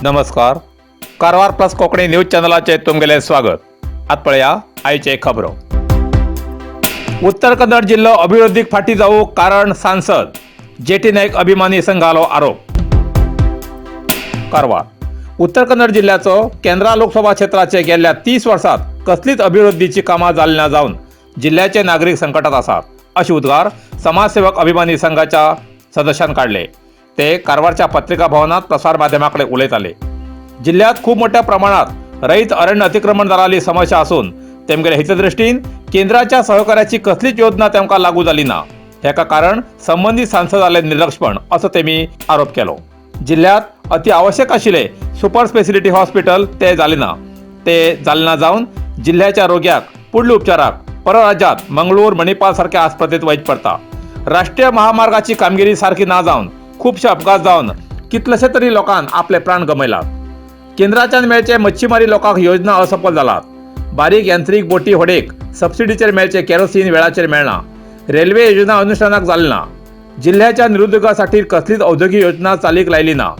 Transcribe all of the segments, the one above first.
नमस्कार. Karwar plus Konkani news चॅनलाचे तुमगेले स्वागत. आत पळया आयचे खबरो. उत्तर कन्नड जिल्हो अभिवृद्धीक फाटी जाऊ कारण सांसद जेटी नाईक अभिमानी संघालो आरोप. कारवार. उत्तर कन्नड जिल्ह्याचो केंद्रा लोकसभा क्षेत्राचे गेल्या 30 वर्षात कसलीच अभिवृद्धीची कामां जाली ना जावन जिल्ह्याचे नागरिक संकटात आसात असे उद्गार समाजसेवक अभिमानी संघाच्या सदस्यांनी काढले. ते कारवारच्या पत्रिका भवनात प्रसार माध्यमांकडे उलयताले. जिल्ह्यात खूप मोठ्या प्रमाणात रयत अरण्य अतिक्रमण जाल्ली समस्या असून तेमगेल्या हितदृष्टीन केंद्राच्या सहकार्याची कसलीच योजना तेमकां लागू जाली ना. हेका कारण संबंधित सांसदाले निर्लक्षपण असो तेमी आरोप केलो. जिल्ह्यात अति आवश्यक आशिल्ले सुपर स्पेशलिटी हॉस्पिटल ते जाले ना. ते जाले ना जावन जिल्ह्याच्या रोग्याक पुढल्या उपचाराक परराज्यात मंगळूर मणिपाल सारख्या आस्पत्रेत वयच पडटा. राष्ट्रीय महामार्गाची कामगिरी सारखी ना जावन खूपशे अपघात जावन कितलेशे तरी लोकांनी आपले प्राण गमयलात. केंद्राच्यान मेळचे मच्छीमारी लोकांक योजना असफल जालात. बारीक यांत्रिक बोटी होडेक सबसिडीचेर मेळचे केरोसीन वेळाचेर मेळना. रेल्वे योजना अनुष्ठानाक जाली ना. जिल्ह्याच्या निरुद्योगासाठी कसलीच औद्योगिक योजना चालीक लायली ना.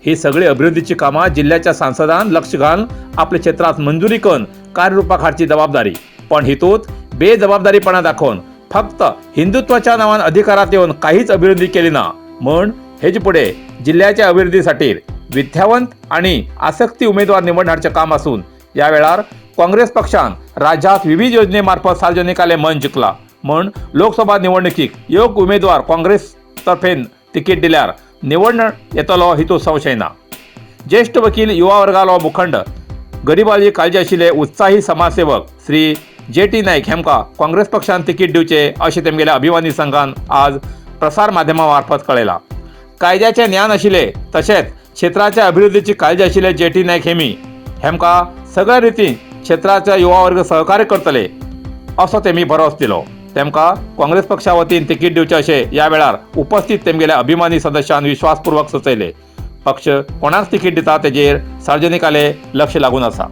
ही सगळी अभिवृद्धीची कामां जिल्ह्याच्या सांसदान लक्ष घालून आपल्या क्षेत्रात मंजुरी करून कार्यरूपाक हाडची जबाबदारी. पण हितूंत बेजबाबदारीपणा दाखोवन फक्त हिंदुत्वाच्या नांवान अधिकारात येवन काहीच अभिवृद्धी केली ना म्हण हेजे पुढे जिल्ह्याच्या अभिवृद्धीसाठी विद्यावंत आणि आसक्ती उमेदवार निवड हाडचे काम असून या वेळार काँग्रेस पक्षान राज्यात विविध योजनेमार्फत सार्वजनिकाले मन जिंकला म्हण लोकसभा निवडणुकीक योग्य उमेदवार काँग्रेस तर्फेन तिकीट दिल्यार निवडून येतलो हितून संशय ना. ज्येष्ठ वकील युवा वर्गालो मुखंड गरिबाची काळजी आशिल्ले उत्साही समाजसेवक श्री जेटी नाईक हेमकां काँग्रेस पक्षान तिकीट दिवचे अशें तेमगेल्या अभिमानी संघान आज प्रसार माध्यमां मार्फत कळयला. कायद्याचे ज्ञान आशिल्ले तशेंच क्षेत्राच्या अभिवृद्धीची काळजी आशिल्ले जेटी नाईक हेमकां सगळ्या रितीन क्षेत्राचा युवा वर्ग सहकार्य करतले असो तेमी भरोस दिलो. तेमकां काँग्रेस पक्षा वतीन तिकीट दिवचे अशें ह्या वेळार उपस्थित तेमगेल्या अभिमानी सदस्यान विश्वासपूर्वक सुचयले. पक्ष कोणाक तिकीट दिता तेजेर सार्वजनिकाले लक्ष लागून आसा.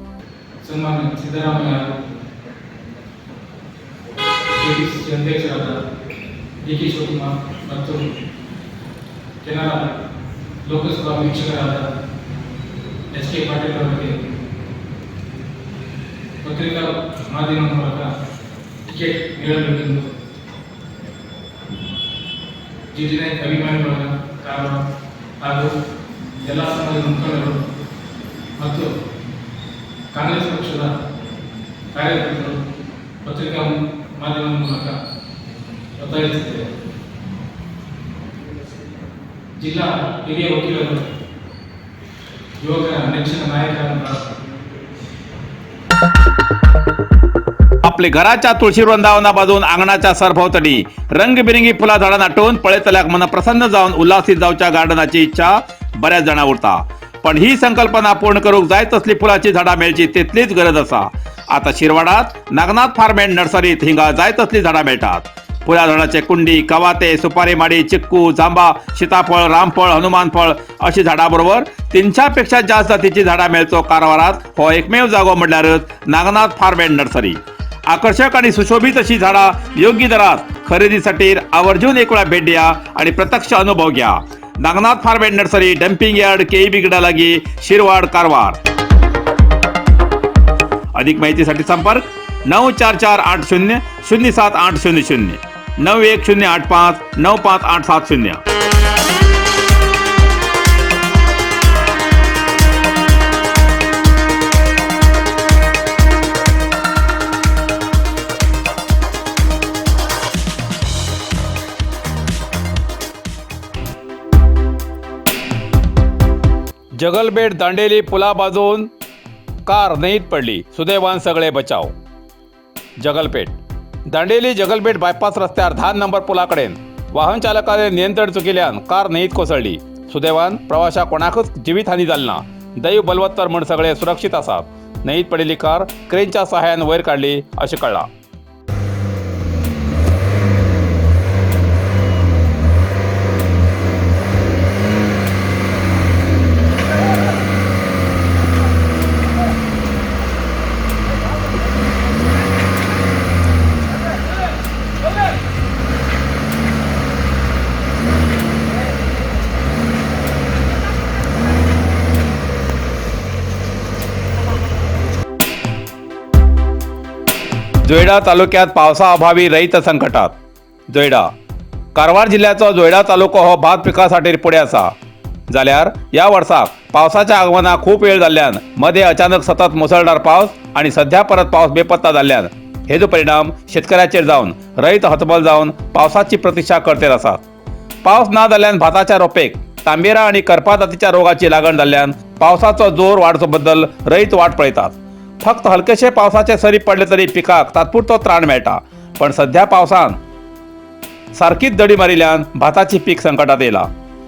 ಕೆನರಾ ಲೋಕಸಭಾ ವೀಕ್ಷಕರಾದ ಎಚ್.ಕೆ. ಪಾಟೀಲ್ ಅವರಿಗೆ ಪತ್ರಿಕಾ ಮಾಧ್ಯಮ ಮೂಲಕ ಟಿಕೆಟ್ ನೀಡಬೇಕೆಂದು ಜಿ.ಟಿ. ನಾಯ್ಕ್ ಅಭಿಮಾನಿಗಳ ಕಾರಣ ಹಾಗೂ ಎಲ್ಲ ಸಮಾಜದ ಮುಖಂಡರು ಮತ್ತು ಕಾಂಗ್ರೆಸ್ ಪಕ್ಷದ ಕಾರ್ಯಕರ್ತರು ಪತ್ರಿಕಾ ಮಾಧ್ಯಮದ ಮೂಲಕ ಒತ್ತಾಯಿಸುತ್ತೇವೆ. जिल्हा हिरिय वकीलರು युवಕರ ನೆಚ್ಚಿನ ನಾಯಕರಾದ आपले घराच्या तुळशी वृंदावना बाजून आंगणाच्या सरभोवतणी रंगबिरंगी फुला झाडां नाटून पळयतल्याक मन प्रसन्न जावन उल्हासीत जावच्या गार्डनाची इच्छा बऱ्याच जाणां उरता. पण ही संकल्पना पूर्ण करूंक जाय तसली फुलाची झाडां मेळची तितलीच गरज आसा. आता शिरवाडात नागनाथ फार्म एंड नर्सरीत हिंगा जाय तसली झाडां मेळटात. फुला झाडाचे कुंडी, कवाते, सुपारी माडी, चिक्कू, जांबा, सीताफळ, रामफळ, हनुमान फळ अशी झाडां बरोबर 300 पेक्षा जास्त जातीची झाडां मेळचो कारवारात हो एकमेव जागो म्हणल्यारच नागनाथ फार्म एंड नर्सरी. आकर्षक आणि सुशोभित अशी झाडां योग्य दरात खरेदीसाठी आवर्जून एक वेळा भेट द्या आणि प्रत्यक्ष अनुभव घ्या. Nagnath farm and nursery, dumping yard, KEB. गडा लागी, शिरवाड, कारवार. अधिक माहितीसाठी संपर्क 94480 07800 91085 95870. जगलबेट दांडेली पुला बाजून कार नईत पडली, सुदैवान सगळे बचाव. जगलपेठ दांडेली जगलबेट बायपास रस्त्यार 10 नंबर पुलाकडेन वाहन चालकाने नियंत्रण चुकिल्ल्यान कार न्हंयेत कोसळ्ळी. सुदैवान प्रवाशाक कोणाकच जिवीतहानी जाली ना. दैव बलवत्तर म्हण सगळे सुरक्षीत आसात. न्हंयेत पडिल्ली कार क्रेनच्या सहाय्यान वयर काडली अशें कळ्ळां. जोयडा तालुक्यात पावसाअभावी रैत संकटात. जोयडा कारवार जिल्ह्याचो जोयडा तालुको हो भात पिकासाठी फुडें आसा. जाल्यार या वर्साक पावसाच्या आगमनाक खूप वेळ जाल्ल्यान मध्ये अचानक सतत मुसळधार पावस आणि सध्या परत पावस बेपत्ता जाल्ल्यान हेजो परिणाम शेतकऱ्याचेर जावन रैत हतबल जावन पावसाची प्रतीक्षा करतेर आसात. पावस ना जाल्ल्यान भाताच्या रोपेक तांबेरा आणि करपा जातीच्या रोगाची लागण जाल्ल्यान पावसाचो जोर वाडचो बद्दल रैत वाट पळयतात. फक्त हलकेशे पावसाचे सरी पडले तरी पिकाक तात्पुरतो त्राण मेळटा, पण सध्या पावसान सारकीच दडी मारिल्ल्यान भाताची पीक संकटात येयला.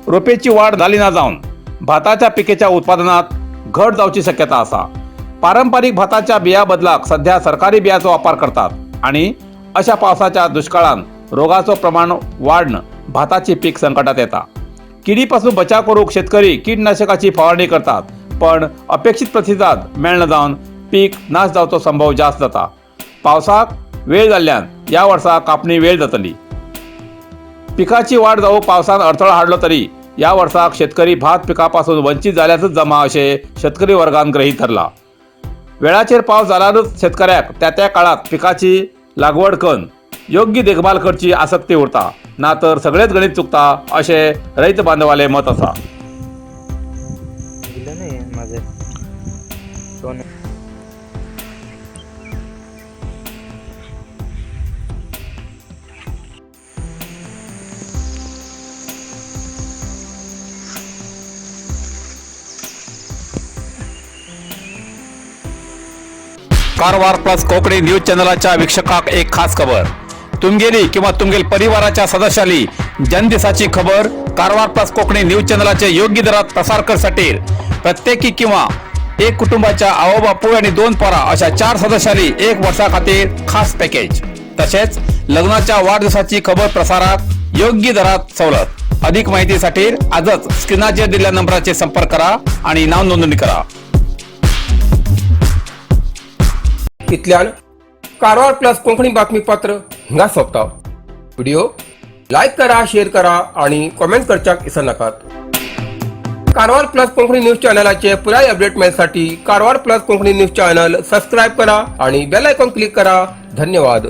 रोपेची वाढ जाली ना जावन भाताच्या पिकेच्या उत्पादनात घट जावची शक्यता आसा. पारंपरिक भाताच्या बिया बदलाक सध्या सरकारी बियाचो वापर करतात आणि अशा पावसाच्या दुष्काळान रोगाचो प्रमाण वाढन भाताची पीक संकटात येता. किडीपासून बचाव करूक शेतकरी कीटकनाशकाची फवारणी करतात, पण अपेक्षित प्रतिसाद मेळना जावन पीक नाश जावचो संभव जास्त जाता. पावसाक वेळ जाल्ल्यान या वर्सा कापणी वेळ जातली. पिकाची वाढ जावूक पावसान अडथळो हाडलो तरी या वर्साक शेतकरी भात पिकापासून वंचित जाल्याचच जमा अशें शेतकरी वर्गान गृहीत धरला. वेळाचेर पावस जाल्यारच शेतकऱ्याक त्या त्या काळात पिकाची लागवड करून योग्य देखभाल करची आसक्ती उरता, ना तर सगळेच गणित चुकता अशें रैत बांधवाले मत आसा. कारवार प्लस कोंकणी न्यूज चॅनलाच्या वीक्षकाक एक खास खबर. तुमगेली किंवा तुमगेल परिवाराच्या सदस्याली जनदिसाची खबर कारवार प्लस कोंकणी न्यूज चॅनलाचे योग्य दरात प्रसार करसाठी प्रत्येकी किंवा एक कुटुंबाच्या आवो बापू आणि 2 पोरा अशा 4 सदस्यांनी 1 वर्सा खातीर खास पॅकेज. तसेच लग्नाच्या वाढदिवसाची खबर प्रसारात योग्य दरात सवलत. अधिक माहितीसाठी आजच स्क्रीनाचेर दिलेल्या नंबराचे संपर्क करा आणि नाव नोंदणी करा. इतल्यान कारवार प्लस कोंकणी बातमीपत्र हिंगा सोंपता. व्हिडिओ लाईक करा, शेअर करा आणि कमेंट करच्याक विसरू नाकात. कारवार प्लस कोंकणी न्यूज चॅनलाचे पुराय अपडेट मेळसाठी Karwar plus Konkani news channel subscribe करा आणि बेल आयकॉन क्लिक करा. धन्यवाद.